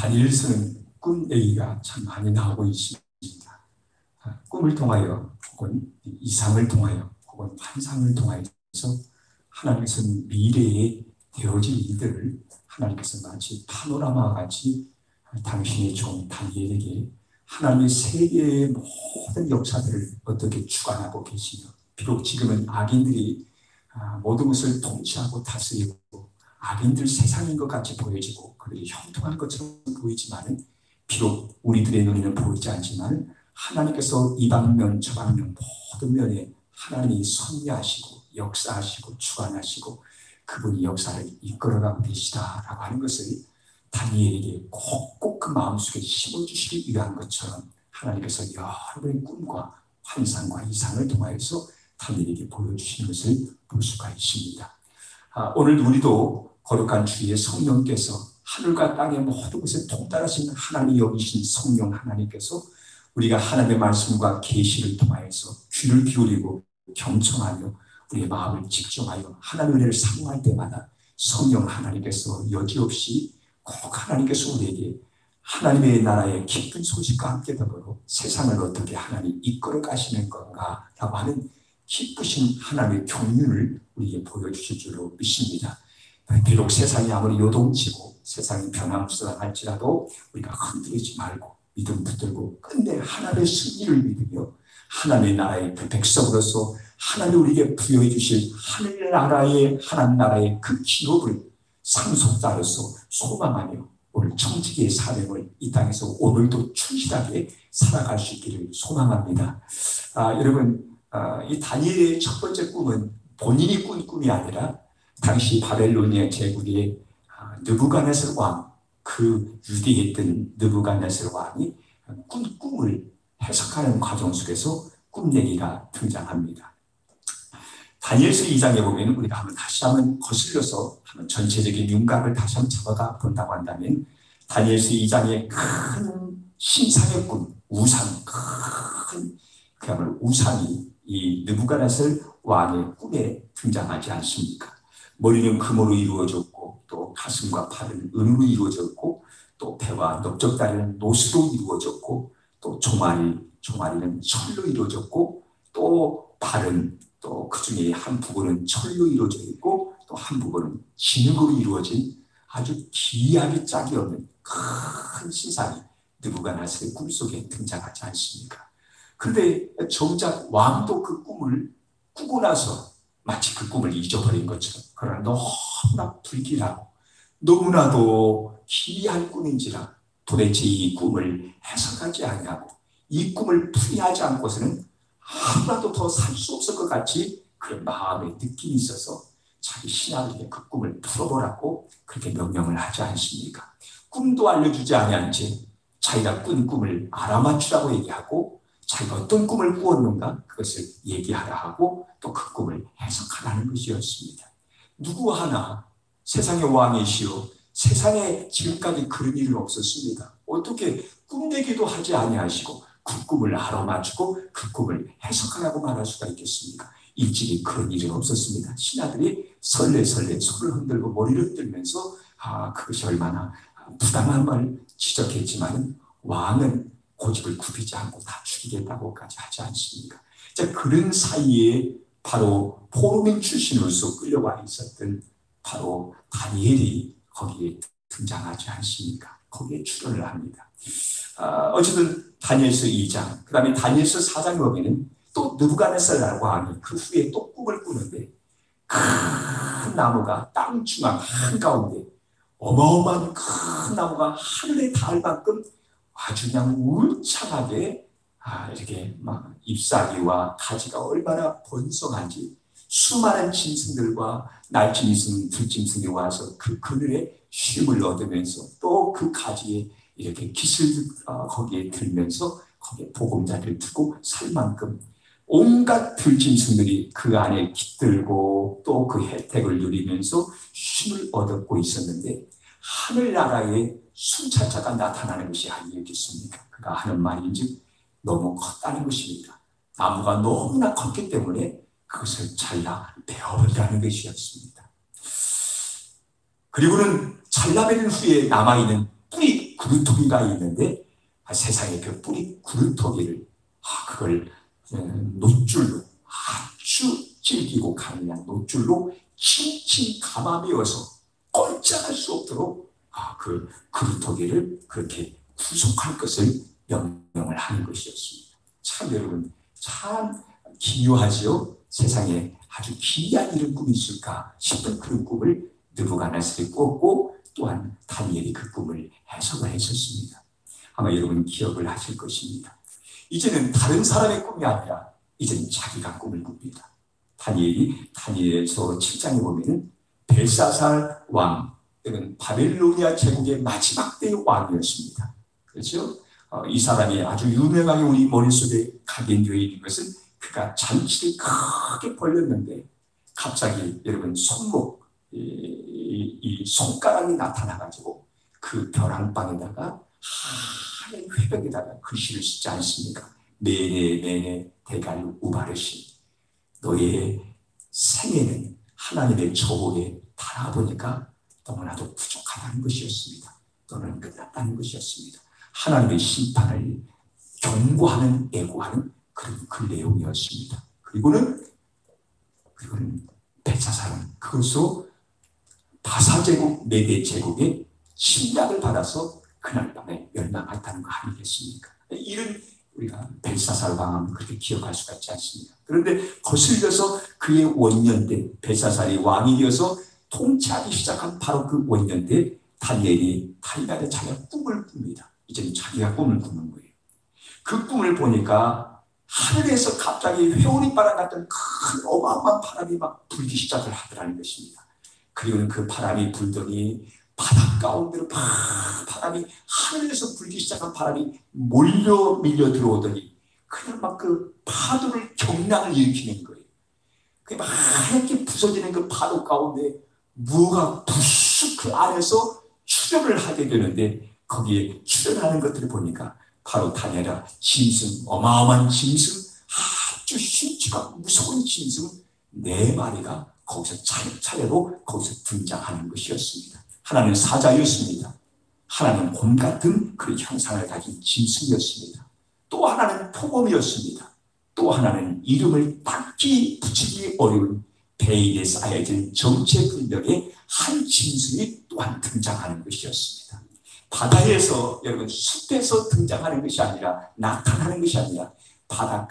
다니엘서는 꿈 얘기가 참 많이 나오고 있습니다. 꿈을 통하여 혹은 이상을 통하여 혹은 환상을 통하여서 하나님께서는 미래에 되어질 일들을 하나님께서 마치 파노라마와 같이 당신의 종 다니엘에게 하나님의 세계의 모든 역사들을 어떻게 주관하고 계시며, 비록 지금은 악인들이 모든 것을 통치하고 다스리고 악인들 세상인 것 같이 보여지고 그들이 형통한 것처럼 보이지만, 비록 우리들의 눈에는 보이지 않지만 하나님께서 이 방면 저 방면 모든 면에 하나님이 섭리하시고 역사하시고 주관하시고 그분이 역사를 이끌어가고 계시다라고 하는 것을 다니엘에게 꼭꼭 그 마음속에 심어주시기 위한 것처럼 하나님께서 여러분의 꿈과 환상과 이상을 통하여서 다니엘에게 보여주시는 것을 볼 수가 있습니다. 오늘 우리도 거룩한 주의 성령께서 하늘과 땅의 모든 것을 통달하신 하나님이 여기신 성령 하나님께서 우리가 하나님의 말씀과 계시를 통하여서 귀를 기울이고 경청하며 우리의 마음을 집중하여 하나님의 은혜를 사모할 때마다 성령 하나님께서 여지없이 꼭 하나님께서 우리에게 하나님의 나라의 기쁜 소식과 함께 더불어 세상을 어떻게 하나님이 이끌어 가시는 건가 라고 하는 기쁘신 하나님의 경륜을 우리에게 보여주실 줄로 믿습니다. 비록 세상이 아무리 요동치고 세상이 변함없으라 할지라도 우리가 흔들리지 말고 믿음 붙들고 끝내 하나님의 승리를 믿으며 하나님의 나라의 그 백성으로서 하나님 우리에게 부여해 주실 하나님 나라의 그 기업을 상속자로서 소망하며 오늘 청지기의 사명을 이 땅에서 오늘도 충실하게 살아갈 수 있기를 소망합니다. 여러분, 이 다니엘의 첫 번째 꿈은 본인이 꾼 꿈이 아니라 당시 바벨로니아 제국의 느부갓네살 왕, 그 유대에 있던 느부갓네살 왕이 꾼 꿈을 해석하는 과정 속에서 꿈 얘기가 등장합니다. 다니엘서 2장에 보면 우리가 다시 한번 거슬려서 전체적인 윤곽을 다시 한번 잡아가 본다고 한다면 다니엘서 2장의 큰 신상의 꿈, 우상, 큰 그야말로 우상이 이 느부갓네살 왕의 꿈에 등장하지 않습니까? 머리는 금으로 이루어졌고 또 가슴과 팔은 은으로 이루어졌고 또 배와 넓적다리는 노수로 이루어졌고 또 종아리는 철로 이루어졌고 또 발은 또 그 중에 한 부분은 철로 이루어져 있고 또 한 부분은 진흙으로 이루어진 아주 기이하게 짝이 없는 큰 신상이 느부갓네살의 꿈속에 등장하지 않습니까? 그런데 정작 왕도 그 꿈을 꾸고 나서 마치 그 꿈을 잊어버린 것처럼, 그러나 너무나 불길하고 너무나도 기이한 꿈인지라 도대체 이 꿈을 해석하지 아니하고 이 꿈을 풀이하지 않고서는 하루라도 더 살 수 없을 것 같이 그런 마음의 느낌이 있어서 자기 신하에게 그 꿈을 풀어보라고 그렇게 명령을 하지 않습니까? 꿈도 알려주지 아니한 채 자기가 꾼 꿈을 알아맞추라고 얘기하고 자기가 어떤 꿈을 꾸었는가 그것을 얘기하라 하고 또 그 꿈을 해석하라는 것이었습니다. 누구 하나 세상의 왕이시오, 세상에 지금까지 그런 일은 없었습니다. 어떻게 꿈내기도 하지 아니하시고 그 꿈을 알아맞추고 그 꿈을 해석하라고 말할 수가 있겠습니까? 일찍이 그런 일은 없었습니다. 신하들이 설레설레 손을 흔들고 머리를 흔들면서 그것이 얼마나 부당함을 지적했지만 왕은 고집을 굽히지 않고 다 죽이겠다고까지 하지 않습니까? 자, 그런 사이에 바로 포로민 출신으로서 끌려와 있었던 바로 다니엘이 거기에 등장하지 않습니까? 거기에 출연을 합니다. 어쨌든 다니엘서 2장, 그 다음에 다니엘서 4장 보면은 또 느부갓네살 왕이 그 후에 또 꿈을 꾸는데 큰 나무가 땅 중앙 한가운데 어마어마한 큰 나무가 하늘에 닿을 만큼 아주 그냥 울창하게 이렇게 막 잎사귀와 가지가 얼마나 번성한지 수많은 짐승들과 날짐승, 들짐승이 와서 그 그늘에 쉼을 얻으면서 또 그 가지에 이렇게 깃을 거기에 들면서 거기에 보금자리를 두고 살 만큼 온갖 들짐승들이 그 안에 깃들고 또 그 혜택을 누리면서 쉼을 얻고 있었는데 하늘나라에 순찰자가 나타나는 것이 아니겠습니까? 그가 하는 말인즉 너무 컸다는 것입니다. 나무가 너무나 컸기 때문에 그것을 잘라 베어버리라는 것이었습니다. 그리고는 잘라버린 후에 남아있는 뿌리 구루토기가 있는데 세상에 그 뿌리 구루토기를 그걸 노줄로 아주 질기고 강한 노줄로 칭칭 감아매어서 꼼짝할 수 없도록 그 구루토기를 그렇게 구속할 것을 명령을 하는 것이었습니다. 참 여러분 참 기묘하지요. 세상에 아주 기이한 이런 꿈이 있을까 싶은 그런 꿈을 느부갓네살이 꿨고 또한 다니엘이 그 꿈을 해석을 했었습니다. 아마 여러분 기억을 하실 것입니다. 이제는 다른 사람의 꿈이 아니라 이제는 자기가 꿈을 꿉니다. 다니엘서 7장에 보면 벨사살 왕, 이건 바벨로니아 제국의 마지막 때의 왕이었습니다. 그렇죠? 이 사람이 아주 유명하게 우리 머릿속에 각인되어 있는 것은 그가 잔치를 크게 벌렸는데 갑자기 여러분 손목, 이 손가락이 나타나가지고 그 벼랑방에다가 하얀 회벽에다가 글씨를 쓰지 않습니까? 메네 대갈 우바르시, 너의 생애는 하나님의 저복에 달아보니까 너무나도 부족하다는 것이었습니다. 너는 끝났다는 것이었습니다. 하나님의 심판을 경고하는 애고하는 그런 그 내용이었습니다. 그리고는 벨사살은 그것으로 바사제국 메대 제국의 침략을 받아서 그날 밤에 멸망했다는 거 아니겠습니까? 이런 우리가 벨사살 왕은 그렇게 기억할 수가 있지 않습니까? 그런데 거슬려서 그의 원년 때 벨사살이 왕이 되어서 통치하기 시작한 바로 그 원년 때 다니엘이 자기가 꿈을 꿉니다. 이제는 자기가 꿈을 꾸는 거예요. 그 꿈을 보니까 하늘에서 갑자기 회오리바람 같은 큰 어마어마한 바람이 막 불기 시작을 하더라는 것입니다. 그리고는 그 바람이 불더니 바닷 가운데로 바람이 하늘에서 불기 시작한 바람이 밀려 들어오더니 그냥 막 그 파도를 경랑을 일으키는 거예요. 그 막 하얗게 부서지는 그 파도 가운데 무가 부스 그 안에서 출현을 하게 되는데 거기에 출현하는 것들을 보니까 바로 다니엘아 짐승, 어마어마한 짐승, 아주 신치가 무서운 짐승 4마리가 거기서 차례로 거기서 등장하는 것이었습니다. 하나는 사자였습니다. 하나는 곰 같은 그 형상을 가진 짐승이었습니다. 또 하나는 표범이었습니다. 또 하나는 이름을 딱히 붙이기 어려운 베일에 쌓여진 정체불명의 한 짐승이 또한 등장하는 것이었습니다. 바다에서 여러분 숲에서 등장하는 것이 아니라 나타나는 것이 아니라 바다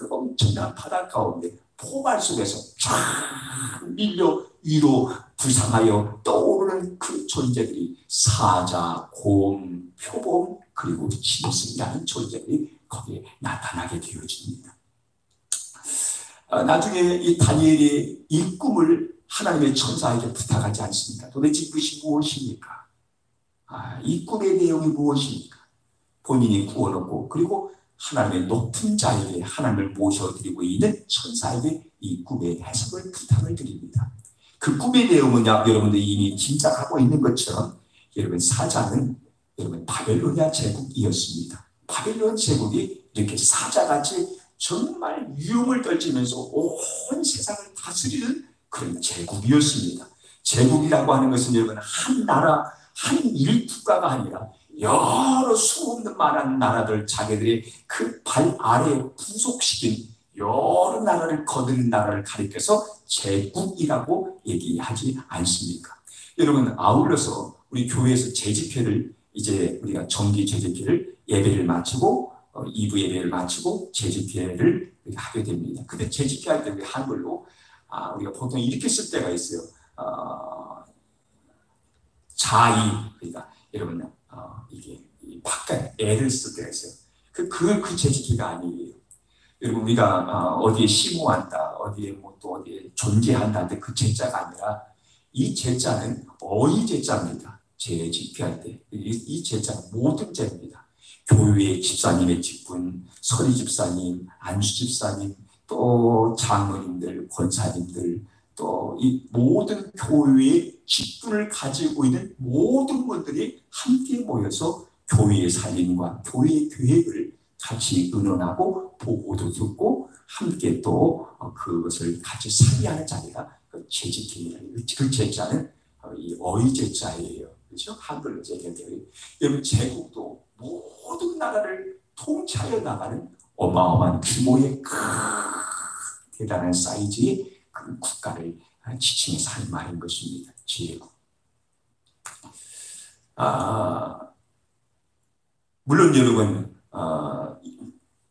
엄청난 바다 가운데 포발 속에서 쫙 밀려 위로 부상하여 떠오르는 그 존재들이 사자, 곰, 표범 그리고 짐승이라는 존재들이 거기에 나타나게 되어집니다. 나중에 이 다니엘이 이 꿈을 하나님의 천사에게 부탁하지 않습니까? 도대체 이것이 무엇입니까? 이 꿈의 내용이 무엇입니까? 본인이 구워놓고 그리고 하나님의 높은 자에게 하나님을 모셔드리고 있는 천사에게 이 꿈의 해석을 부탁을 드립니다. 그 꿈의 내용은 여러분들이 이미 짐작하고 있는 것처럼 여러분 사자는 여러분 바벨로니아 제국이었습니다. 바벨론 제국이 이렇게 사자같이 정말 위험을 떨치면서 온 세상을 다스리는 그런 제국이었습니다. 제국이라고 하는 것은 여러분 한 나라 한 일국가가 아니라 여러 수없는 많은 나라들 자기들의 그 발 아래에 부속시킨 여러 나라를 거두는 나라를 가리켜서 제국이라고 얘기하지 않습니까? 여러분 아울러서 우리 교회에서 재직회를 이제 우리가 정기 재직회를 예배를 마치고 2부 예배를 마치고 재직회를 하게 됩니다. 근데 재직회 할 때 우리 한글로 우리가 보통 이렇게 쓸 때가 있어요. 자의, 그러니까 여러분 이게 바깥 애를 쓸 때가 있어요. 그 재직회가 아니에요. 여러분 우리가 어디에 심호한다, 어디에 또 어디에 존재한다 한데 그 제자가 아니라 이 제자는 어이 제자입니다. 재직회할 때 이 제자는 모든 제입니다. 교회의 집사님의 직분, 서리 집사님, 안수 집사님, 또 장로님들, 권사님들, 또 이 모든 교회의 직분을 가지고 있는 모든 분들이 함께 모여서 교회의 살림과 교회의 계획을 같이 의논하고 보고도 듣고 함께 또 그것을 같이 상의하는 자리가 재직회의예요. 그 제자는 이 어이 제자예요. 그렇죠? 한글로 제결되어. 여러분 제국도 모든 나라를 통치하여 나가는 어마어마한 규모의 큰 대단한 사이즈의 그 국가를 지칭해서 하는 말인 것입니다. 제국. 물론 여러분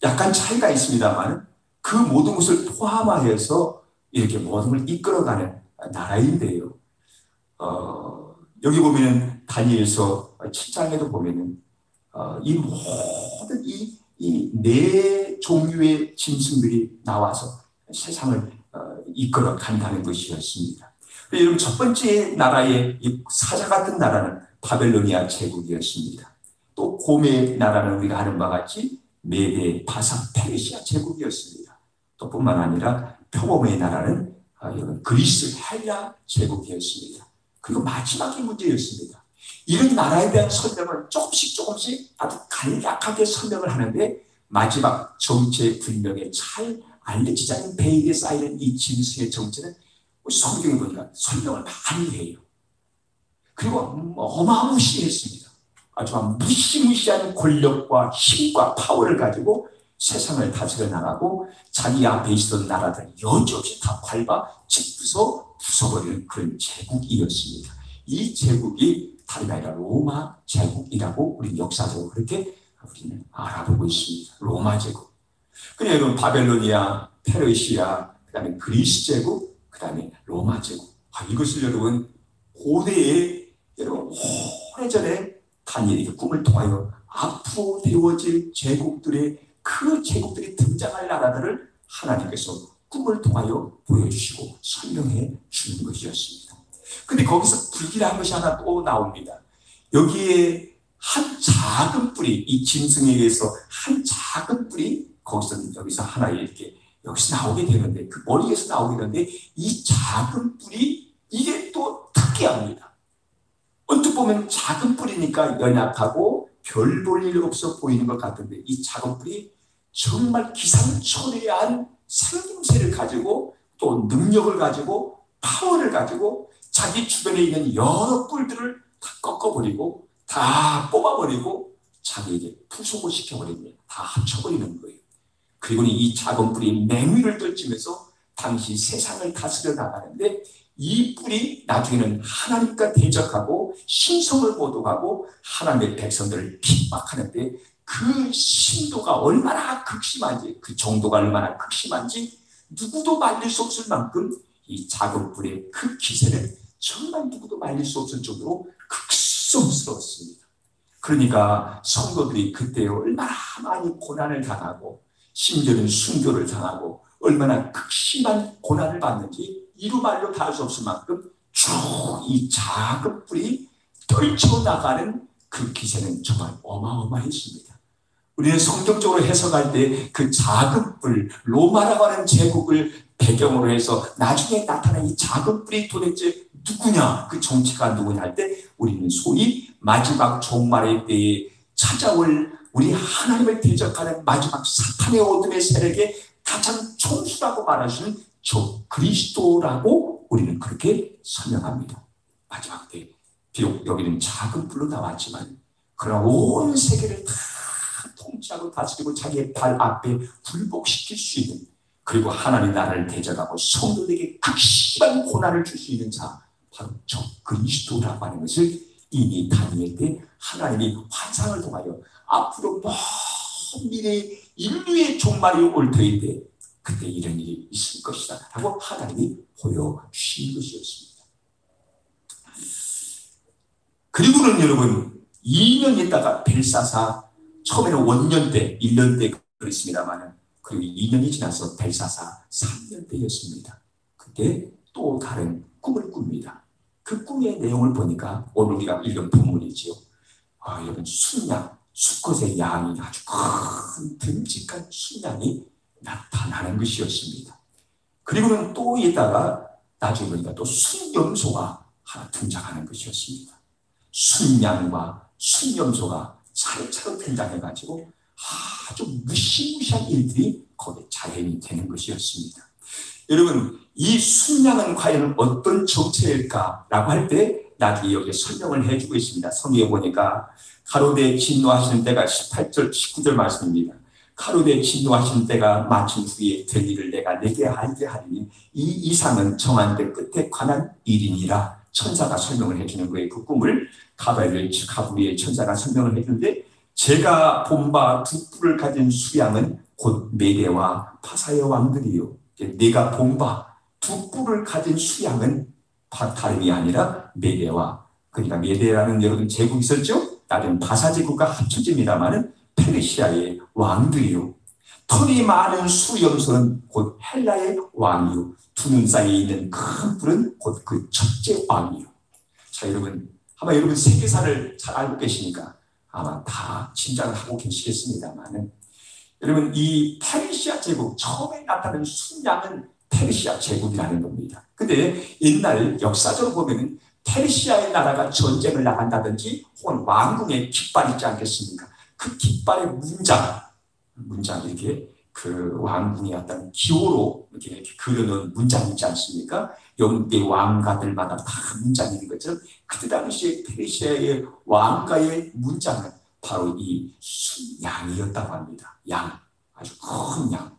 약간 차이가 있습니다만 그 모든 것을 포함하여서 이렇게 모든 걸 이끌어가는 나라인데요. 여기 보면은 다니엘서 7장에도 보면은 이 모든 이 네 종류의 짐승들이 나와서 세상을 이끌어 간다는 것이었습니다. 여러분 첫 번째 나라의 이 사자 같은 나라는 바벨로니아 제국이었습니다. 또 고메의 나라는 우리가 아는 바와 같이 메데, 바사, 페르시아 제국이었습니다. 또 뿐만 아니라 표범의 나라는 그리스 헬라 제국이었습니다. 그리고 마지막이 문제였습니다. 이런 나라에 대한 설명을 조금씩 아주 간략하게 설명을 하는데 마지막 정체 불명에 잘 알려지지 않은 베일에 쌓이는 이 짐승의 정체는 성경에 보니까 설명을 많이 해요. 그리고 어마무시했습니다. 아주 무시무시한 권력과 힘과 파워를 가지고 세상을 다스려 나가고 자기 앞에 있었던 나라들 여지없이 다 밟아 짚어서 부숴버리는 그런 제국이었습니다. 이 제국이 다름 아니라 로마 제국이라고 우리 역사적으로 그렇게 우리는 알아보고 있습니다. 로마 제국. 그냥 여러분 바벨로니아, 페르시아, 그 다음에 그리스 제국, 그 다음에 로마 제국. 이것을 여러분 고대에 여러분 오래전에 다니엘에게 꿈을 통하여 앞으로 되어질 제국들의 그 제국들이 등장할 나라들을 하나님께서 꿈을 통하여 보여주시고 설명해 주는 것이었습니다. 근데 거기서 불길한 것이 하나 또 나옵니다. 여기에 한 작은 뿌리, 이 짐승에게서 한 작은 뿌리, 여기서 하나 이렇게 여기서 나오게 되는데, 그 머리에서 나오게 되는데, 이 작은 뿌리, 이게 또 특이합니다. 언뜻 보면 작은 뿌리니까 연약하고 별 볼 일 없어 보이는 것 같은데, 이 작은 뿌리 정말 기상천외한 생김새를 가지고 또 능력을 가지고 파워를 가지고 자기 주변에 있는 여러 뿔들을 다 꺾어버리고 다 뽑아버리고 자기에게 부속을 시켜버립니다. 다 합쳐버리는 거예요. 그리고 이 작은 뿔이 맹위를 떨치면서 당시 세상을 다스려 나가는데 이 뿔이 나중에는 하나님과 대적하고 신성을 모독하고 하나님의 백성들을 핍박하는데 그 심도가 얼마나 극심한지, 그 정도가 얼마나 극심한지 누구도 말릴 수 없을 만큼 이 작은 뿔의 그 기세는 정말 누구도 말릴 수 없을 정도로 극성스러웠습니다. 그러니까 성도들이 그때 얼마나 많이 고난을 당하고 심지어는 순교를 당하고 얼마나 극심한 고난을 받는지 이루 말로 다 할 수 없을 만큼 쭉 이 작은 뿔이 떨쳐나가는 그 기세는 정말 어마어마했습니다. 우리는 성경적으로 해석할 때 그 작은 뿔, 로마라고 하는 제국을 배경으로 해서 나중에 나타난 이 작은 뿔이 도대체 누구냐, 그 정체가 누구냐 할 때 우리는 소위 마지막 종말의 때에 찾아올 우리 하나님을 대적하는 마지막 사탄의 어둠의 세력의 가장 총수라고 말할 수 있는 저 그리스도라고 우리는 그렇게 설명합니다. 마지막 때 비록 여기는 작은 뿔로 나왔지만 그러나 온 세계를 다 통치하고 다스리고 자기의 발 앞에 굴복시킬 수 있는, 그리고 하나님 나라를 대적하고 성도들에게 극심한 고난을 줄 수 있는 자, 바로 저 그리스도라고 하는 것을 이미 다니엘 때 하나님이 환상을 통하여 앞으로 먼 미래의 인류의 종말이 올 터인데 그때 이런 일이 있을 것이다 라고 하나님이 보여주신 것이었습니다. 그리고는 여러분 2년 있다가 벨사사, 처음에는 원년 때 1년 때 그랬습니다만 그리고 2년이 지나서 벨사사 3년 때였습니다. 그때 또 다른 꿈을 꿉니다. 그 꿈의 내용을 보니까 오늘 우리가 읽은 본문이지요. 여러분 순양, 수컷의 양이 아주 큰 듬직한 순양이 나타나는 것이었습니다. 그리고는 또 있다가 나중에 보니까 또 순염소가 하나 등장하는 것이었습니다. 순양과 순염소가 차례차례 등장해가지고 아주 무시무시한 일들이 거기에 자연이 되는 것이었습니다. 여러분 이 순양은 과연 어떤 정체일까라고 할 때 나중에 여기 설명을 해주고 있습니다. 성경에 보니까 가로되 진노하시는 때가 18절 19절 말씀입니다. 가로되 진노하시는 때가 마친 후에 될 일을 내가 내게 알게 하리니 이 이상은 정한 때 끝에 관한 일이니라. 천사가 설명을 해주는 거예요. 그 꿈을 가브리엘 천사가 설명을 해주는데, 제가 본 바 두 뿔을 가진 수양은 곧 메대와 파사의 왕들이요. 내가 본 바 두 뿔을 가진 수양은 다름이 아니라 메대와, 그러니까 메대라는 여러분 제국이 있었죠. 나중에 바사 제국과 합쳐집니다마는 페르시아의 왕들이요. 털이 많은 수염소는 곧 헬라의 왕이요. 두 눈 사이에 있는 큰 뿔은 곧 그 첫째 왕이요. 자, 여러분, 아마 여러분 세계사를 잘 알고 계시니까 아마 다 짐작을 하고 계시겠습니다만은, 여러분 이 페르시아 제국 처음에 나타난 순양은 페르시아 제국이라는 겁니다. 근데 옛날 역사적으로 보면은 페르시아의 나라가 전쟁을 나간다든지 혹은 왕궁에 깃발 있지 않겠습니까? 그 깃발의 문장 이렇게 그 왕궁의 어떤 기호로 이렇게 그려놓은 문장이 있지 않습니까? 영국의 왕가들마다 다 문장이 있는 것처럼 그때 당시에 페르시아의 왕가의 문장은 바로 이 양이었다고 합니다. 양, 아주 큰 양,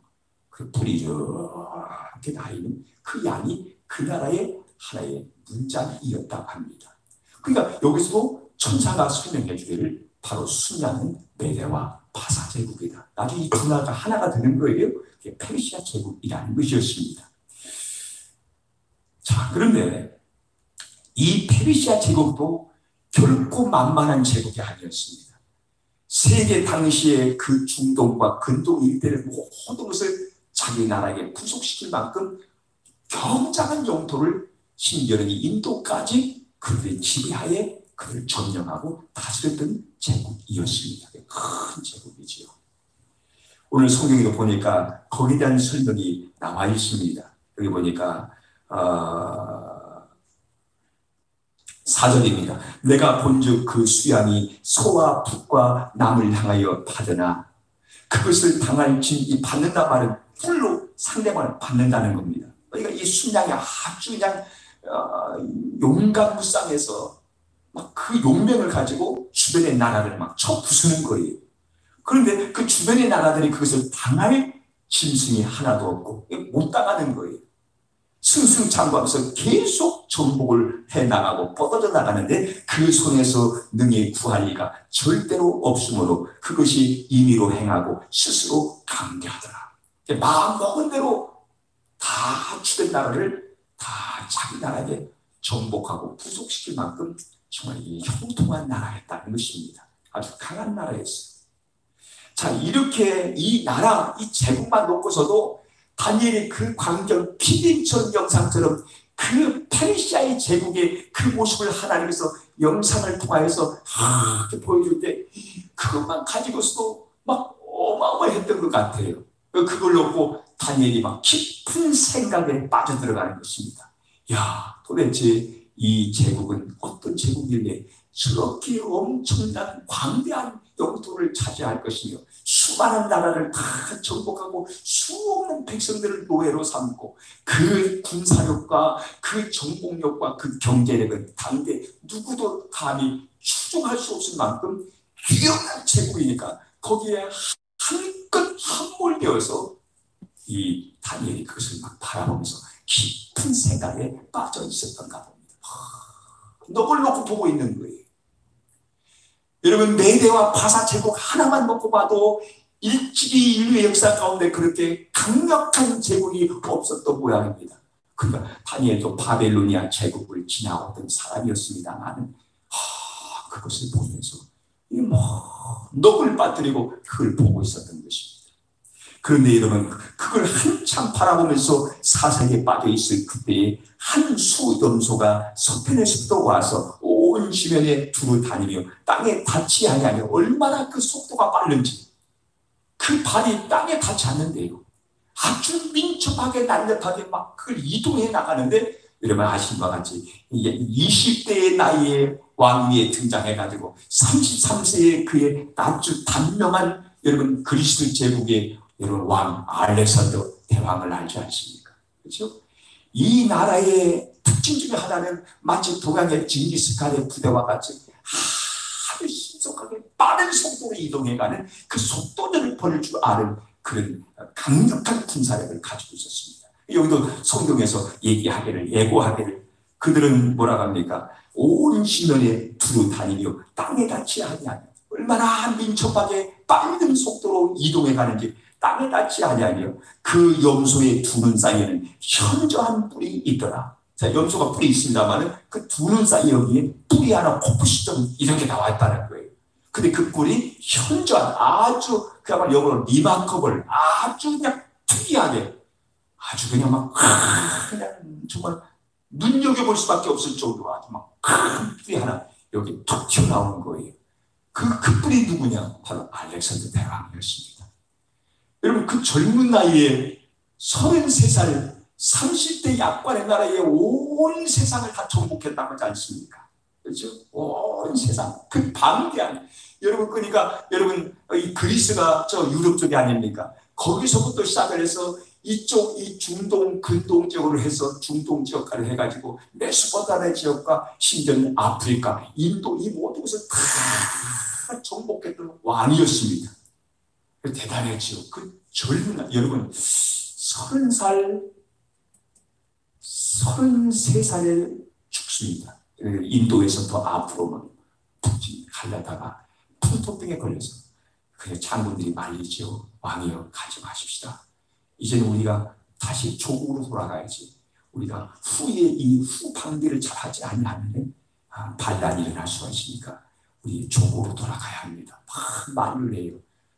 그 불이 이렇게 나 있는 그 양이 그 나라의 하나의 문장이었다고 합니다. 그러니까 여기서도 천사가 설명해 주기를 바로 순양은 메대와 파사 제국이다. 나중에 이 두 나라가 하나가 되는 거예요. 그게 페르시아 제국이라는 것이었습니다. 자, 그런데 이 페르시아 제국도 결코 만만한 제국이 아니었습니다. 세계 당시의 그 중동과 근동 일대를 모든 것을 자기 나라에게 부속시킬 만큼 굉장한 영토를, 심지어는 인도까지 그들의 지배하에 그들을 점령하고 다스렸던 제국이었습니다. 큰 제국이지요. 오늘 성경에 보니까 거기에 대한 설명이 나와 있습니다. 여기 보니까 4절입니다. 내가 본즉 그 수양이 소와 북과 남을 향하여 받으나 그것을 당할 짐이 받는다 말은 뿔로 상대방을 받는다는 겁니다. 그러니까 이 순양이 아주 그냥 용감무쌍해서 막 그 용맹을 가지고 주변의 나라를 막 쳐 부수는 거예요. 그런데 그 주변의 나라들이 그것을 당할 짐승이 하나도 없고 못 당하는 거예요. 승승장구하면서 계속 정복을 해나가고 뻗어져 나가는데 그 손에서 능히 구할 리가 절대로 없으므로 그것이 임의로 행하고 스스로 강대하더라. 마음 먹은 대로 다 주된 나라를 다 자기 나라에 정복하고 부속시킬 만큼 정말 이 형통한 나라였다는 것입니다. 아주 강한 나라였어요. 자, 이렇게 이 나라, 이 제국만 놓고서도 다니엘의 그 광경, 피딩천 영상처럼 그 페르시아의 제국의 그 모습을 하나님께서 영상을 통하여서 이렇게 보여줄 때 그것만 가지고서도 막 어마어마했던 것 같아요. 그걸 놓고 다니엘이 막 깊은 생각에 빠져들어가는 것입니다. 야, 도대체 이 제국은 어떤 제국이길래 저렇게 엄청난 광대한 영토를 차지할 것이며 수많은 나라를 다 정복하고 수없는 백성들을 노예로 삼고 그 군사력과 그 정복력과 그 경제력은 당대 누구도 감히 추종할 수 없을 만큼 위험한 제국이니까 거기에 한껏 함몰되어서 이 다니엘이 그것을 막 바라보면서 깊은 생각에 빠져 있었던가 봅니다. 넋을 놓고 보고 있는 거예요. 여러분, 메대와 바사 제국 하나만 놓고 봐도 일찍이 인류의 역사 가운데 그렇게 강력한 제국이 없었던 모양입니다. 그러니까 다니엘도 바벨로니아 제국을 지나오던 사람이었습니다만 그것을 보면서 넋을 빠뜨리고 그걸 보고 있었던 것입니다. 그런데 여러분, 그걸 한참 바라보면서 사색에 빠져 있을 그때에 한 수염소가 서편에서부터 와서 온 주변에 두루 다니며 땅에 닿지 아니하며 얼마나 그 속도가 빠른지 그 발이 땅에 닿지 않는데요. 아주 민첩하게 날렵하게 막 그걸 이동해 나가는데 여러분 아시는 바와 같이 20대의 나이에 왕위에 등장해가지고 33세의 그의 아주 단명한 여러분 그리스 제국의 여러분 왕 알렉산더 대왕을 알지 않습니까? 그렇죠? 이 나라의 특징 중에 하나는 마치 동양의 징기스칸의 부대와 같이 아주 신속하게 빠른 속도로 이동해가는 그 속도를 벌일 줄 아는 그런 강력한 군사력을 가지고 있었습니다. 여기도 성경에서 얘기하기를, 예고하기를, 그들은 뭐라고 합니까? 온 시면에 두루 다니며 땅에 닿지 아니하며, 얼마나 민첩하게 빠른 속도로 이동해 가는지 땅에 닿지 아니하며 그 염소의 두 눈 사이에는 현저한 뿔이 있더라. 자, 염소가 뿔이 있습니다만 그 두 눈 사이 여기에 뿔이 하나 코프시점 이렇게 나와 있다는 거예요. 근데 그 뿔이 현저한, 아주 그야말로 영어로 리마커블, 아주 그냥 특이하게, 아주 그냥 막 그냥 정말 눈여겨볼 수밖에 없을 정도로 아주 막 큰 뿔이 하나 여기 툭 튀어나오는 거예요. 그 뿔이 누구냐? 바로 알렉산더 대왕이었습니다. 여러분, 그 젊은 나이에 33살 30대 약관의 나라에 온 세상을 다 정복했다고 하지 않습니까? 그렇죠? 온 세상, 그 방대한, 여러분, 그러니까 여러분, 이 그리스가 저 유럽 쪽이 아닙니까? 거기서부터 시작을 해서 이쪽 이 중동 근동 지역으로 해서 중동 지역까지 해가지고 메소포타미아 지역과 심지어는 아프리카, 인도, 이 모든 것을 다 정복했던 왕이었습니다. 대단했죠. 그 젊은, 여러분, 30살 33살에 죽습니다. 인도에서부터 앞으로는 푹 갈라다가 풍토병에 걸려서 그냥 장군들이 말리죠. 왕이여, 가지 마십시다. 이제는 우리가 다시 조국으로 돌아가야지. 우리가 후에 이 후방비를 잘하지 않으면 반란이 일어날 수가 있으니까 우리 조국으로 돌아가야 합니다. 말을 해요.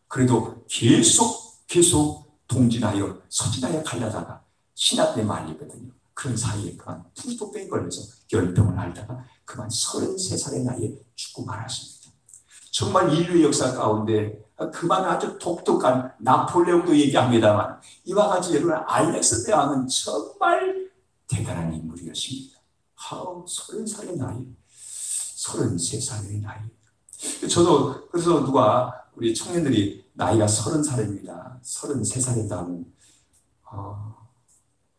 그래도 계속 동진하여 서진하여 갈라다가 신하들에 말리거든요. 그런 사이에 그만 풍토병에 걸려서 열병을 앓다가 그만 33살의 나이에 죽고 말았습니다. 정말 인류의 역사 가운데 그만 아주 독특한, 나폴레옹도 얘기합니다만 이와 같이 여러분, 알렉산더 대왕은 정말 대단한 인물이었습니다. 30살의 나이, 33살의 나이. 저도 그래서 우리 청년들이 나이가 30살입니다, 33살이다 하면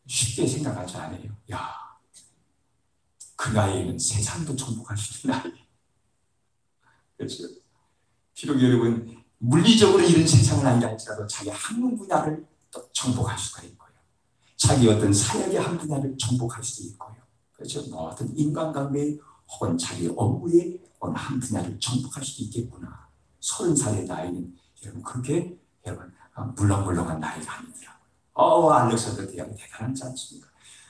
쉽게 생각하지 않아요. 야, 그 나이에는 세상도 정복할 수 있는 나이. 그렇죠? 비록 여러분 물리적으로 이런 세상은 아니라 할지라도 자기 학문 분야를 또 정복할 수가 있고요. 자기 어떤 사역의 한 분야를 정복할 수도 있고요. 그렇죠? 모든 인간관계 혹은 자기 업무의 어느 한 분야를 정복할 수도 있겠구나. 30살의 나이는 여러분 그렇게 여러분 물렁물렁한 나이가 아니더라고요. 알렉산더 대왕이 대단하지 않습니까?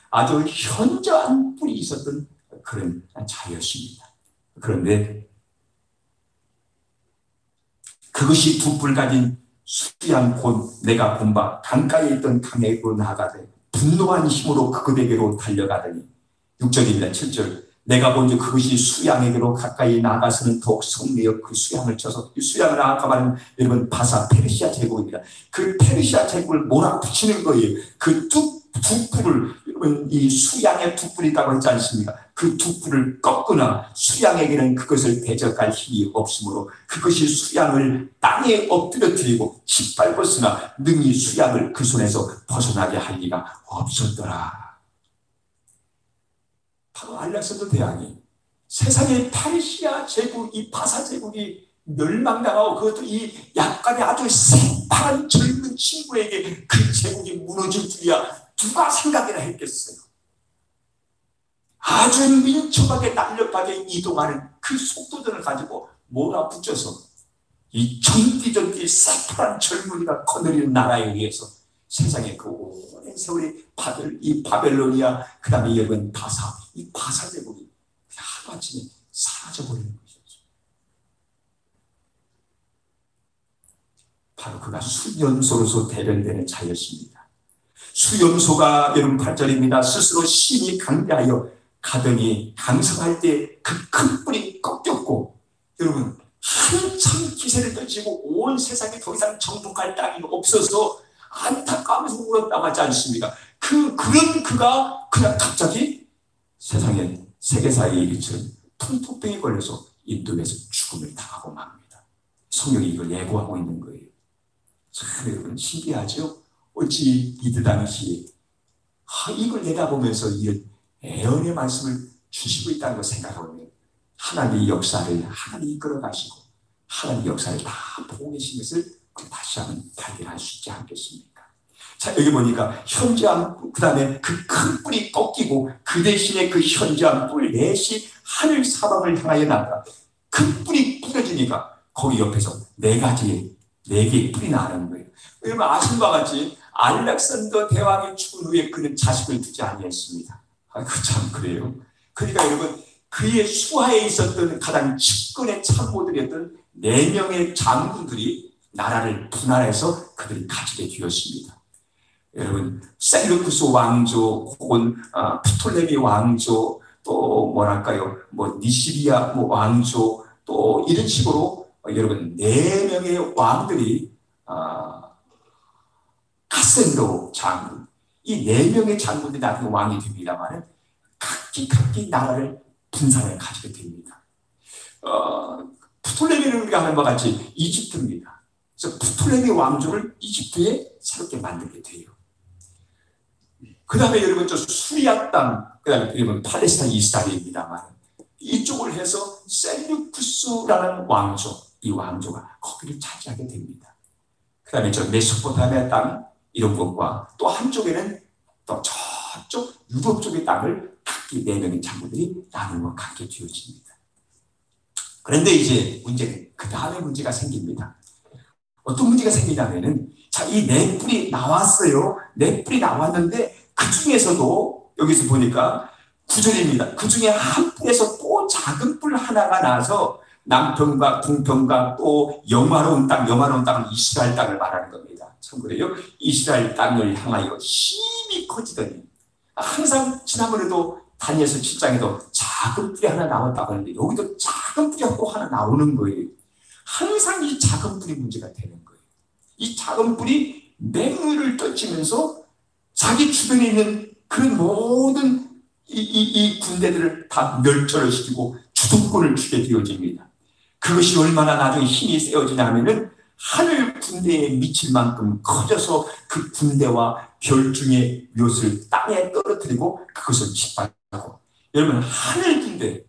아주 현저한 뿔이 있었던 그런 자였습니다. 그런데 그것이 두 뿔 가진 수양 곧 내가 본 바 강가에 있던 강에게로 나아가되 분노한 힘으로 그들에게로 달려가더니 6절입니다. 7절 내가 본즉 그것이 수양에게로 가까이 나아가서는 더욱 성내어 그 수양을 쳐서, 이 수양은 아까 말한 여러분 바사 페르시아 제국입니다. 그 페르시아 제국을 몰아붙이는 거예요. 그 두 뿔을, 여러분 이 수양의 두 뿔이 있다고 했지 않습니까? 그 두 뿔을 꺾거나 수양에게는 그것을 대적할 힘이 없으므로 그것이 수양을 땅에 엎드려뜨리고 짓밟았으나 능히 수양을 그 손에서 벗어나게 할 리가 없었더라. 바로 알렉산더 대왕이 세상의 페르시아 제국, 이 바사 제국이 멸망당하고 그것도 이 약간의 아주 새파란 젊은 친구에게 그 제국이 무너질 줄이야 누가 생각이나 했겠어요. 아주 민첩하게 날렵하게 이동하는 그 속도전을 가지고 몰아붙여서 이 전기전기 새파란 젊은이가 거느리는 나라에 의해서 세상에 그 오랜 세월이 이 바벨로니아, 그 다음에 여러분 바사, 이 바사 제국이 하루아침에 사라져버리는 것이었죠. 바로 그가 수염소로서 대변되는 자였습니다. 수염소가 여러분 8절입니다. 스스로 심히 강대하여 가더니 강성할 때 그 큰 뿔이 꺾였고, 여러분 한참 기세를 떨치고 온 세상에 더 이상 정복할 땅이 없어서 안타까워서 울었다고 하지 않습니까? 그런 그가 그냥 갑자기 세상에 세계사에 이르처럼 풍토병에 걸려서 인도에서 죽음을 당하고 맙니다. 성경이 이걸 예고하고 있는 거예요. 참 여러분 신기하죠? 어찌 이때 당시에 이걸 내다보면서 애언의 말씀을 주시고 있다는 걸 생각하면 하나님의 역사를 하나님이 이끌어 가시고 하나님의 역사를 다 보고 계신 것을 다시 한번 발견할 수 있지 않겠습니까? 자, 여기 보니까 현저한, 그 다음에 그 큰 뿔이 꺾이고 그 대신에 그 현저한 뿔 넷이 하늘 사방을 향하여 나가. 큰 뿔이 부러지니까 거기 옆에서 네 개의 뿔이 나는 거예요. 여러분 아신 바와 같이 알렉산더 대왕이 죽은 후에 그는 자식을 두지 아니했습니다. 참 그래요. 그러니까 여러분 그의 수하에 있었던 가장 측근의 참모들이었던 4명의 장군들이 나라를 분할해서 그들이 가지게 되었습니다. 여러분 셀루쿠스 왕조 혹은 프톨레미 왕조 또 뭐랄까요 니시리아 왕조 또 이런 식으로 여러분 4명의 왕들이 카센도 장군 이 4명의 장군들이 나중에 왕이 됩니다만 각기 나라를 분산해 가지게 됩니다. 프톨레미는 우리가 하는 바와 같이 이집트입니다. 그래서 프톨레미 왕조를 이집트에 새롭게 만들게 돼요. 그 다음에 여러분 저 수리아 땅, 그 다음에 여러분 팔레스타인 이스라엘입니다만 이쪽을 해서 셀루쿠스라는 왕조, 이 왕조가 거기를 차지하게 됩니다. 그 다음에 저 메소포타미아 땅 이런 것과 또 한쪽에는 또 저쪽 유럽 쪽의 땅을 각기 4명의 장군들이 나누어 갖게 되어집니다. 그런데 이제 문제는 그 다음에 문제가 생깁니다. 어떤 문제가 생기냐면은 자, 이 4뿔이 나왔어요. 4뿔이 나왔는데 그 중에서도 여기서 보니까 9절입니다. 그 중에 한 뿔에서 또 작은 뿔 하나가 나서 남편과 동편과 또 영화로운 땅은 이스라엘 땅을 말하는 겁니다. 참 그래요. 이스라엘 땅을 향하여 힘이 커지더니 항상 지난번에도 다니엘서 7장에도 작은 뿔이 하나 나왔다고 하는데 여기도 작은 뿔이 또 하나 나오는 거예요. 항상 이 작은 뿔이 문제가 되는 거예요. 이 작은 뿔이 맹위를 떨치면서 자기 주변에 있는 그 모든 이 군대들을 다 멸절을 시키고 주도권을 주게 되어집니다. 그것이 얼마나 나중에 힘이 세워지냐면은 하늘 군대에 미칠 만큼 커져서 그 군대와 별중의 묘를 땅에 떨어뜨리고 그것을 짓밟고 여러분 하늘 군대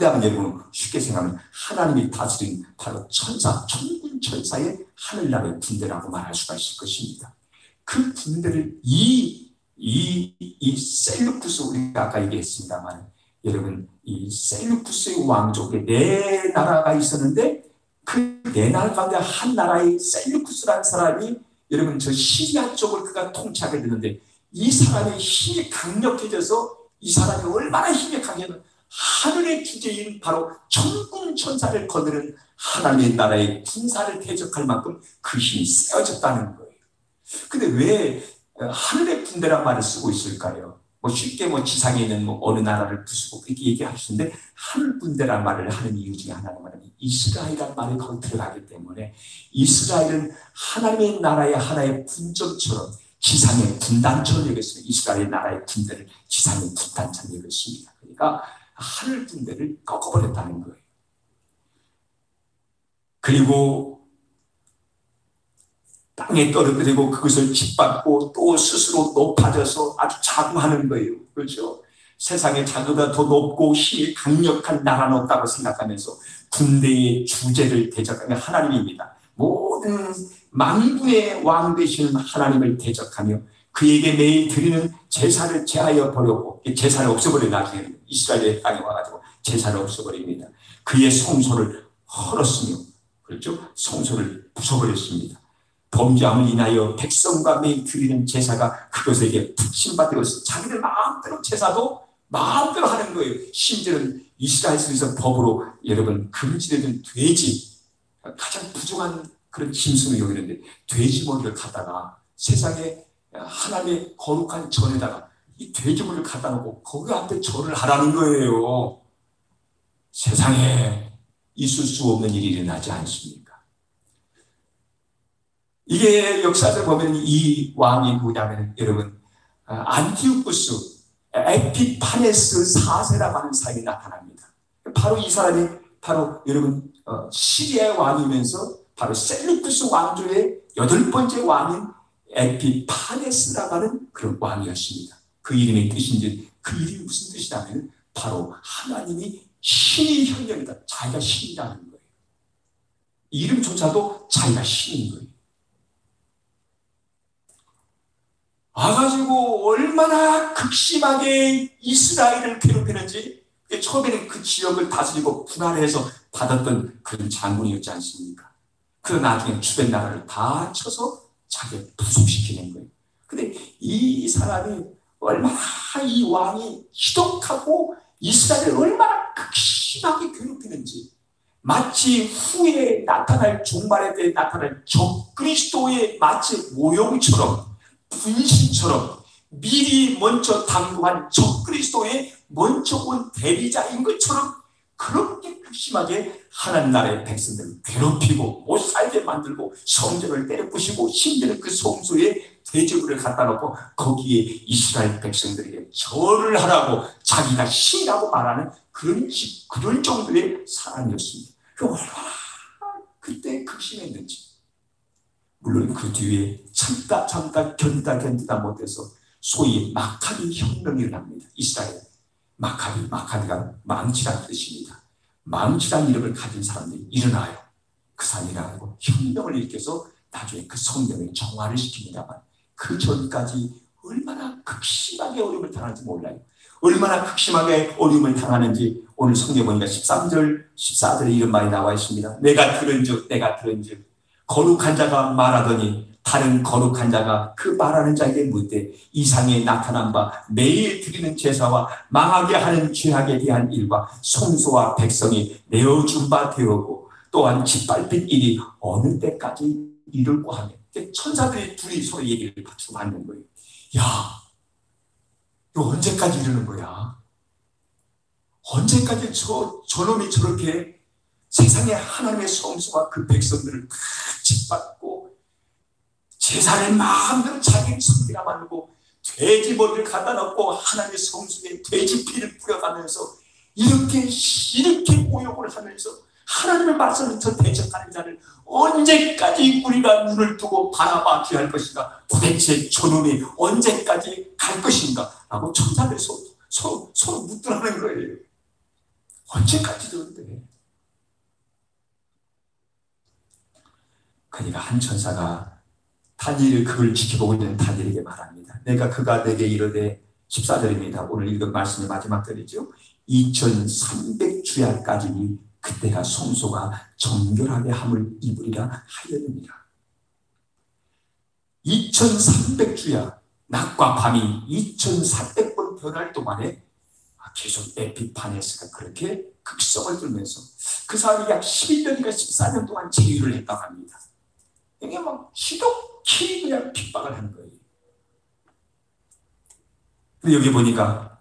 하면 여러분 쉽게 생각하면 하나님이 다스린 바로 천군 천사의 하늘나라의 군대라고 말할 수가 있을 것입니다. 그 군대를 이 셀루쿠스 우리가 아까 얘기했습니다만 여러분 이 셀루쿠스의 왕족에 4나라가 있었는데 그 4나라 가운데 한 나라의 셀루쿠스라는 사람이 여러분 저 시리아 쪽을 그가 통치하게 되는데 이 사람의 힘이 강력해져서 이 사람이 얼마나 힘이 강해졌는 하늘의 주제인 바로 천군 천사를 거느는 하나님의 나라의 군사를 대적할 만큼 그 힘이 세워졌다는 거예요. 근데 왜 하늘의 군대란 말을 쓰고 있을까요? 쉽게 지상에 있는 어느 나라를 부수고 그렇게 얘기할 수 있는데 하늘 군대란 말을 하는 이유 중에 하나는 뭐냐면 이스라엘이란 말이 거기 들어가기 때문에 이스라엘은 하나님의 나라의 하나의 분점처럼 지상의 분단처럼 여겼습니다. 이스라엘 나라의 군대를 지상의 분단처럼 여겼습니다. 그러니까 하늘 군대를 꺾어버렸다는 거예요. 그리고 땅에 떨어뜨리고 그것을 짓밟고 또 스스로 높아져서 아주 자부하는 거예요. 그렇죠? 세상에 자기보다 더 높고 힘이 강력한 나라는 없다고 생각하면서 군대의 주제를 대적하는 하나님입니다. 모든 만군의 왕 되시는 하나님을 대적하며 그에게 매일 드리는 제사를 제하여 버렸고 제사를 없애버려 나중에 이스라엘의 땅에 와가지고 제사를 없애버립니다. 그의 성소를 헐었으며 그렇죠? 성소를 부숴버렸습니다. 범죄함을 인하여 백성과 매일 드리는 제사가 그것에게 붙임받고 자기들 마음대로 제사도 마음대로 하는 거예요. 심지어는 이스라엘 속에서 법으로 여러분 금지되는 돼지 가장 부정한 그런 짐승을 여기는데 돼지 머리를 갖다가 세상에 하나님의 거룩한 전에다가 이 돼지 머리를 갖다 놓고 거기 앞에 절을 하라는 거예요. 세상에 있을 수 없는 일이 일어나지 않습니까? 이게 역사를 보면 이 왕이 누구냐면 여러분 안티오쿠스 에피파네스 4세라고 하는 사람이 나타납니다. 바로 이 사람이 바로 여러분 시리아의 왕이면서 바로 셀루쿠스 왕조의 8번째 왕인 에피파네스라고 하는 그런 왕이었습니다. 그 이름의 뜻인지 그 일이 무슨 뜻이냐면 바로 하나님이 신이 형령이다. 자기가 신이라는 거예요. 이름조차도 자기가 신인 거예요. 와가지고 얼마나 극심하게 이스라엘을 괴롭히는지, 처음에는 그 지역을 다스리고 분할해서 받았던 그런 장군이었지 않습니까? 그러나 나중에 주변 나라를 다 쳐서 자기가 부속시키는 거예요. 근데 이 사람이 얼마나, 이 왕이 희독하고 이스라엘을 얼마나 극심하게 괴롭히는지, 마치 후에 나타날, 종말에 대해 나타날 적그리스도의 마치 모형처럼, 분신처럼 미리 먼저 당부한 적그리스도의 먼저 온 대리자인 것처럼 그렇게 극심하게 하나님 나라의 백성들을 괴롭히고 못 살게 만들고 성전을 때려부시고 심지어는 그 성소에 돼지고기를 갖다 놓고 거기에 이스라엘 백성들에게 절을 하라고 자기가 신이라고 말하는 그런 정도의 사람이었습니다. 그 얼마나 그때 극심했는지. 물론 그 뒤에 참다 견디다 못해서 소위 마카비 혁명이 일어납니다. 이스라엘 마카비가 망치란 뜻입니다. 망치란 이름을 가진 사람들이 일어나요. 그 사람이 일어나고 혁명을 일으켜서 나중에 그 성경을 정화를 시킵니다만 그 전까지 얼마나 극심하게 어려움을 당하는지 몰라요. 얼마나 극심하게 어려움을 당하는지 오늘 성경 보니까 13절 14절에 이런 말이 나와 있습니다. 내가 들은즉 거룩한 자가 말하더니 다른 거룩한 자가 그 말하는 자에게 묻되 이상에 나타난 바 매일 드리는 제사와 망하게 하는 죄악에 대한 일과 성소와 백성이 내어준 바 되었고 또한 짓밟힌 일이 어느 때까지 이룰고 하며 천사들이 둘이 서로 얘기를 주고 받는 거예요. 야, 이거 언제까지 이러는 거야? 언제까지 저놈이 저렇게 세상에 하나님의 성소와 그 백성들을 다 짓밟고 제사를 마음대로 자기 성대가 만들고 돼지 머리를 갖다 놓고 하나님의 성소에 돼지 피를 뿌려가면서 이렇게 모욕을 하면서 하나님의 말씀을 저 대적하는 자를 언제까지 우리가 눈을 뜨고 바라봐 줘야 할 것인가? 도대체 저놈이 언제까지 갈 것인가? 라고 천사들이 서로 묻더라는 거예요. 언제까지 저런데? 그러니까 한 천사가 다니엘, 그걸 지켜보고 있는 다니엘에게 말합니다. 그가 내게 이르되 14절입니다. 오늘 읽은 말씀이 마지막 절이죠. 2300주야까지 그때가 성소가 정결하게 함을 입으리라 하였느니라. 2300주야, 낮과 밤이 2400번 변할 동안에 계속 에피파네스가 그렇게 극성을 들면서 그 사람이 약 11년인가 14년 동안 제위를 했다고 합니다. 이게 막 지독히 그냥 핍박을 하는 거예요. 근데 여기 보니까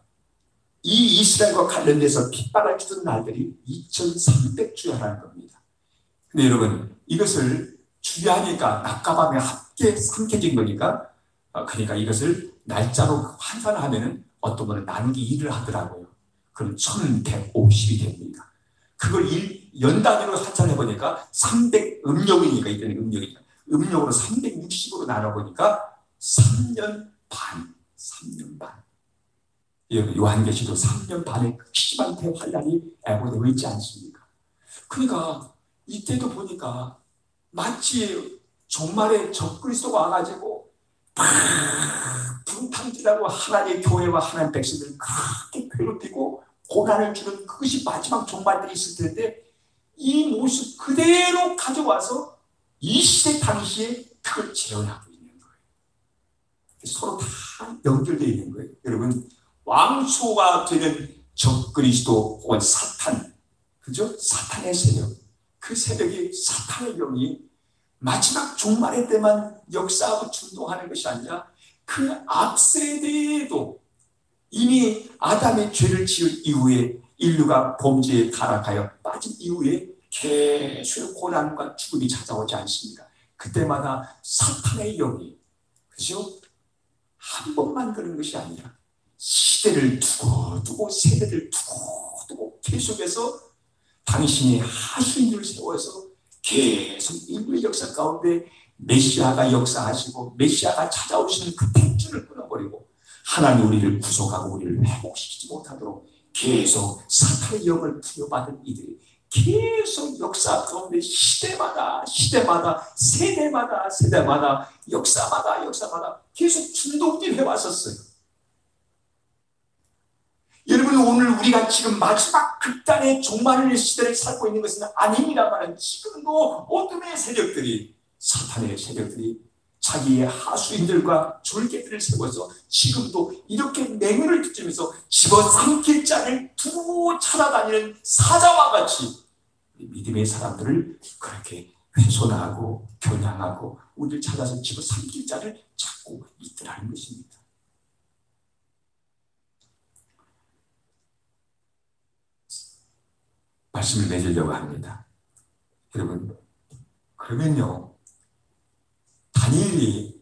이 이스라엘과 관련돼서 핍박을 주던 날들이 2300주야라는 겁니다. 근데 여러분, 이것을 주야니까 낮과 밤에 함께 삼켜진 거니까, 그러니까 이것을 날짜로 환산을 하면은 어떤 분은 나누기 1을 하더라고요. 그럼 1150이 됩니다. 그걸 연 단위로 환산해 보니까 300 음력이니까 이때는 음력으로 360으로 나눠보니까 3년 반. 요한계시도 3년 반의 극심한 대환란이 애고되고 있지 않습니까? 그러니까 이때도 보니까 마치 종말에 적그리스도가 와가지고 분탕질하고 하나님의 교회와 하나님의 백성들을 그렇게 괴롭히고 고난을 주는 그것이 마지막 종말들이 있을 텐데 이 모습 그대로 가져와서 이 시대 당시에 그걸 재현하고 있는 거예요. 서로 다 연결되어 있는 거예요. 여러분, 왕초가 되는 적그리스도 혹은 사탄, 그죠? 사탄의 세력, 그 세력이, 사탄의 영이 마지막 종말의 때만 역사하고 준동하는 것이 아니라 그 앞세대에도 이미 아담의 죄를 지은 이후에 인류가 범죄에 타락하여 빠진 이후에 계속 고난과 죽음이 찾아오지 않습니까? 그때마다 사탄의 영이, 그죠? 한 번만 그런 것이 아니라 시대를 두고 세대를 두고 계속해서 당신이 하신 줄 세워서 계속 인류의 역사 가운데 메시아가 역사하시고 메시아가 찾아오시는 그 택줄을 끊어버리고 하나님 우리를 구속하고 우리를 회복시키지 못하도록 계속 사탄의 영을 부여받은 이들이 계속 역사 가운데 시대마다 세대마다 역사마다 계속 중독된 해왔었어요. 여러분, 오늘 우리가 지금 마지막 극단의 종말의 시대를 살고 있는 것은 아닙니다만 지금도 어둠의 세력들이, 사탄의 세력들이 자기의 하수인들과 졸개들을 세워서 지금도 이렇게 맹위를 뜯으면서 집어삼킬 자를 두고 찾아다니는 사자와 같이 믿음의 사람들을 그렇게 훼손하고 겨냥하고 우리를 찾아서 집어삼킬 자를 찾고 있더라는 것입니다. 말씀을 맺으려고 합니다. 여러분, 그러면요, 다니엘이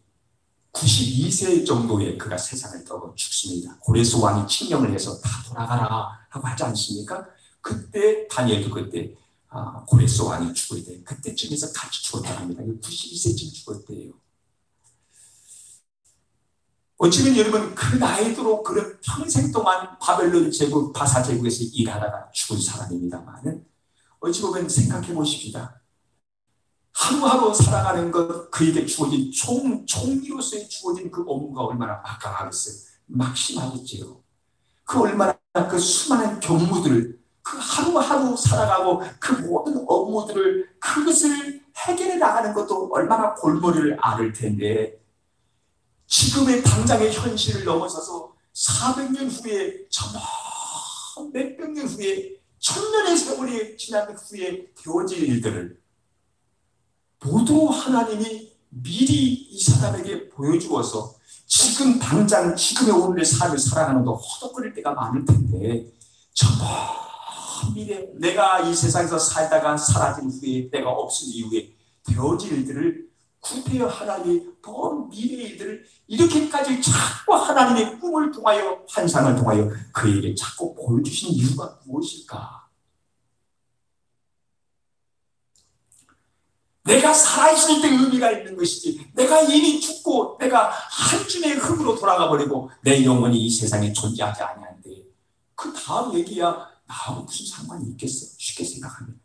92세 정도에 그가 세상을 떠고 죽습니다. 고레스 왕이 칙령을 해서 다 돌아가라 하고 하지 않습니까? 그때 다니엘도 그때 고레스 왕이 죽을 때 그때쯤에서 같이 죽었다고 합니다. 92세쯤 죽었대요. 어쩌면 여러분 그 나이도록 그런 평생 동안 바벨론 제국, 바사 제국에서 일하다가 죽은 사람입니다만 어찌 보면 생각해 보십시다. 하루하루 살아가는 것, 그에게 주어진 총리로서의 주어진 그 업무가 얼마나 막강하겠어요. 막심하겠지요. 그 얼마나 그 수많은 경무들을 그 하루하루 살아가고 그 모든 업무들을 그것을 해결해 나가는 것도 얼마나 골머리를 앓을 텐데 지금의 당장의 현실을 넘어서서 400년 후에 몇백 년 후에 1000년의 세월이 지난 후에 되어질 일들을 모두 하나님이 미리 이 사람에게 보여주어서 지금 당장 지금의 오늘의 삶을 살아가는 거 허덕거릴 때가 많을 텐데 저 먼 미래 내가 이 세상에서 살다가 사라진 후에 내가 없은 이후에 되어질 일들을 구태여 하나님이 먼 미래의 일들을 이렇게까지 자꾸 하나님의 꿈을 통하여 환상을 통하여 그에게 자꾸 보여주신 이유가 무엇일까? 내가 살아있을 때 의미가 있는 것이지 내가 이미 죽고 내가 한 줌의 흙으로 돌아가 버리고 내 영혼이 이 세상에 존재하지 아니하는데 그 다음 얘기야 나하고 무슨 상관이 있겠어요? 쉽게 생각합니다.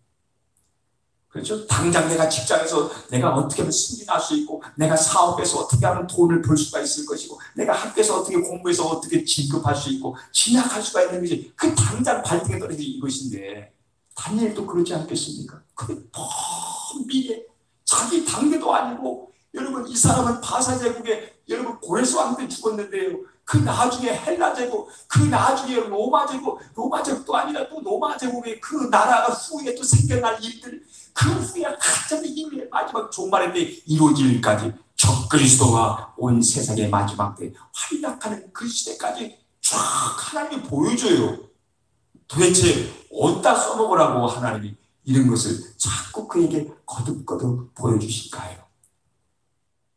그렇죠? 당장 내가 직장에서 내가 어떻게 하면 승진할 수 있고 내가 사업에서 어떻게 하면 돈을 벌 수가 있을 것이고 내가 학교에서 어떻게 공부해서 어떻게 진급할 수 있고 진학할 수가 있는 것이 그 당장 발등에 떨어진 이것인데 다니엘도 그러지 않겠습니까? 그게 먼 미래 자기 당대도 아니고 여러분 이 사람은 바사 제국에 여러분 고레스 왕 때 죽었는데요. 그 나중에 헬라 제국, 그 나중에 로마 제국도 아니라 또 로마 제국의 그 나라가 후에 또 생겨날 일들 그 후에 가장 이미 마지막 종말의 때 이루어질 일까지 적그리스도가 온 세상의 마지막 때 활약하는 그 시대까지 쫙 하나님이 보여줘요. 도대체 어디다 써먹으라고 하나님이 이런 것을 자꾸 그에게 거듭거듭 보여주실까요?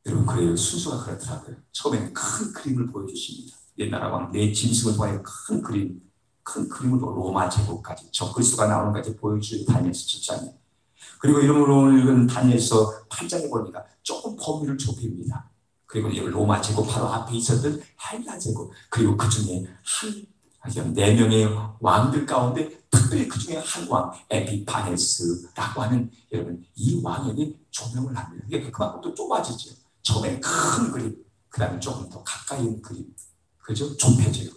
여러분 그래요. 순수가 그렇더라고요. 처음에는 큰 그림을 보여주십니다. 옛나라 왕 내 짐승을 통하여 큰 그림을 로마 제국까지 적그리스도가 나오는 까지 보여주는 다니엘서 7장에 그리고 이름으로 읽은 다니엘서 8장에 보니까 조금 범위를 좁힙니다. 그리고 로마 제국 바로 앞에 있었던 헬라 제국 그리고 그 중에 한 4명의 왕들 가운데 특별히 그 중에 한 왕 에피파네스라고 하는 여러분 이 왕에게 조명을 합니다. 이게 그만큼 또 좁아지죠. 처음에 큰 그림, 그 다음에 조금 더 가까이 있는 그림, 그죠? 좁혀져요.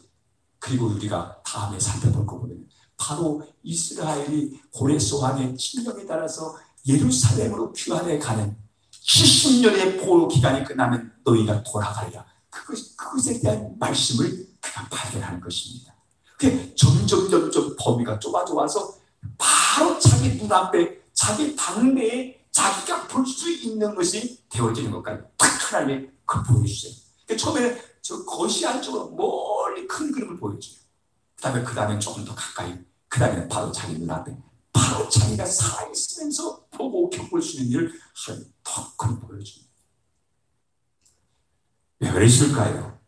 그리고 우리가 다음에 살펴볼 거 보면 바로 이스라엘이 고레스 왕의 칙령에 따라서 예루살렘으로 귀환해 가는 70년의 보호 기간이 끝나면 너희가 돌아가리라. 그것에 대한 말씀을 그가 발견하는 것입니다. 그게 점점 범위가 좁아져와서 바로 자기 눈앞에 자기 당내에 자기가 볼 수 있는 것이 되어지는 것까지 딱 하나님의 그 보여주세요. 처음에는 저 거시 안쪽으로 멀리 큰 그림을 보여줘요. 그 다음에 조금 더 가까이, 그 다음에 바로 자기 눈앞에 바로 자기가 살아있으면서 보고 겪을 수 있는 일을 하나님 더 큰 보여줍니다. 왜 그랬을까요?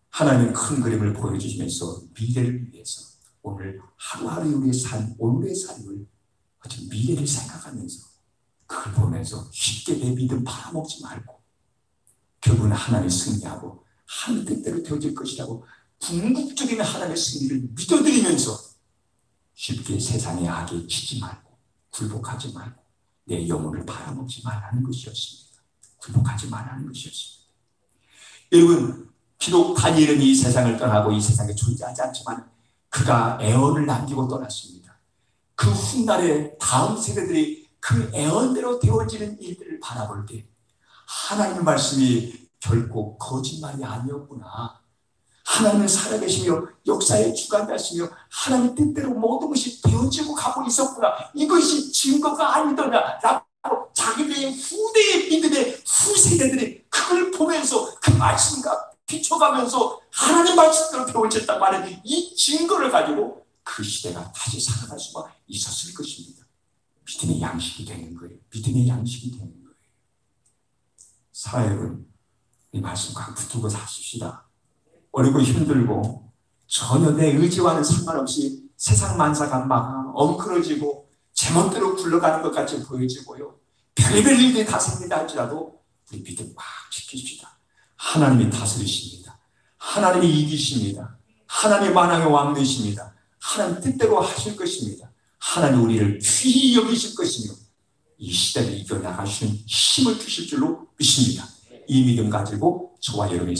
하나님 큰 그림을 보여주시면서 미래를 위해서 오늘 하루하루 우리의 삶, 오늘의 삶을 미래를 생각하면서 그걸 보면서 쉽게 내 믿음 팔아먹지 말고 결국은 하나님이 승리하고 하나님 뜻대로 되어질 것이라고 궁극적인 하나님의 승리를 믿어드리면서 쉽게 세상의 악에 치지 말고 굴복하지 말고 내 영혼을 팔아먹지 말라는 것이었습니다. 굴복하지 말라는 것이었습니다. 여러분, 비록 다니엘은 이 세상을 떠나고 이 세상에 존재하지 않지만 그가 애언을 남기고 떠났습니다. 그 훗날에 다음 세대들이 그 애언대로 되어지는 일들을 바라볼 때 하나님의 말씀이 결코 거짓말이 아니었구나. 하나님은 살아계시며 역사의 주관자시며 하나님 뜻대로 모든 것이 되어지고 가고 있었구나. 이것이 증거가 아니더냐라고 자기들의 후대의 믿음의 후세대들이 그걸 보면서 그 말씀과 비춰가면서 하나님 말씀대로 되어졌다고 하는 이 증거를 가지고 그 시대가 다시 살아갈 수가 있었을 것입니다. 믿음의 양식이 되는 거예요. 믿음의 양식이 되는 거예요. 사회는 이 말씀과 붙들고 사십시다. 어렵고 힘들고 전혀 내 의지와는 상관없이 세상 만사가 막 엉클어지고 제멋대로 굴러가는 것 같이 보여지고요. 별의별 일들이 다 생긴다 할지라도 우리 믿음 꽉 지키십시다. 하나님이 다스리십니다. 하나님이 이기십니다. 하나님이 만왕의 왕 되십니다. 하나님 뜻대로 하실 것입니다. 하나님 우리를 귀히 여기실 것이며 이 시대를 이겨나가시는 힘을 주실 줄로 믿습니다. 이 믿음 가지고 저와 여러분이